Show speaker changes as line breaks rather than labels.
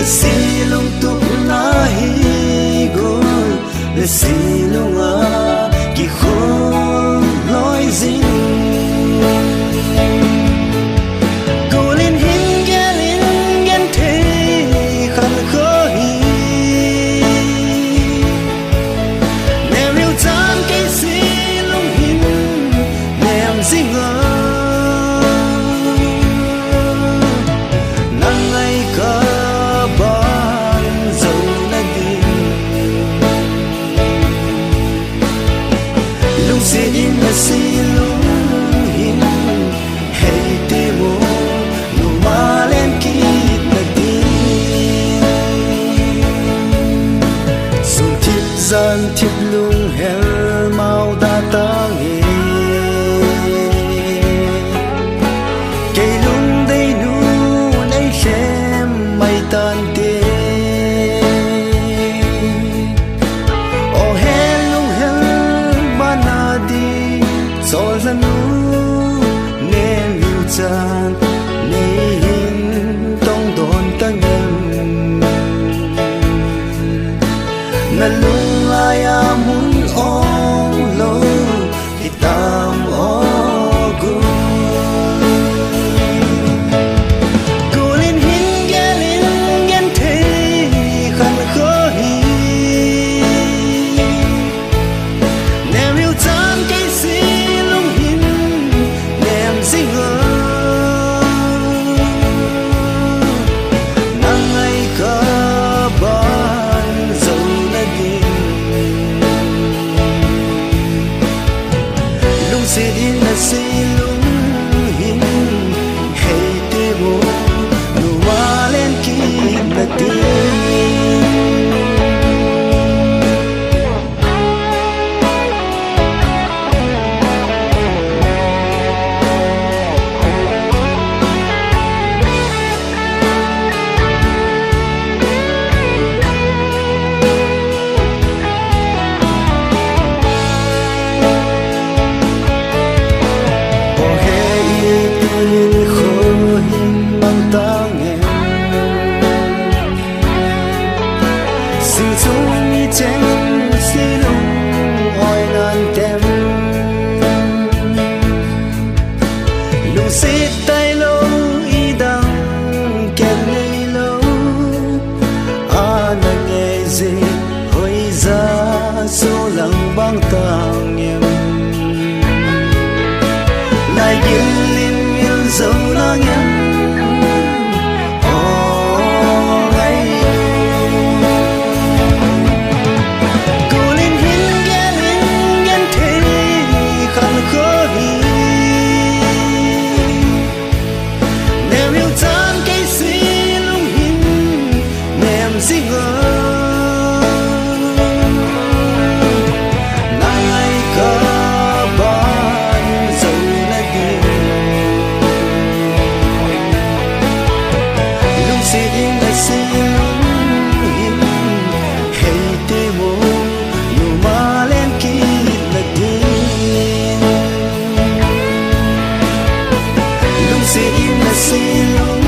silong tuk na higol le silong a ki khol loi zin golin hin gen the khan kho hi ne riu tan ke silong hin nem zing a in the silong hin hey te mo lumalen kit na din sun thip zan thip lung hel mau da tang e ke lung dei nu nei khem mai tan te sol la nu nem yu chan nei hin tong don ta ngem na lung aya mun ong lo itam o gu golin hin gen the khan kho hi nem yu chan ke sit in the silong hin hey te mo lumalen kit na din sing chung ni chen silong oi nan tem lu sit tai lo i dang ken nei lo a na nge ze hoi za so lang bang tang em nai gil lin mil zo lang em sit in the silong hin hey te mo lumalen kit na din lung sit in the silong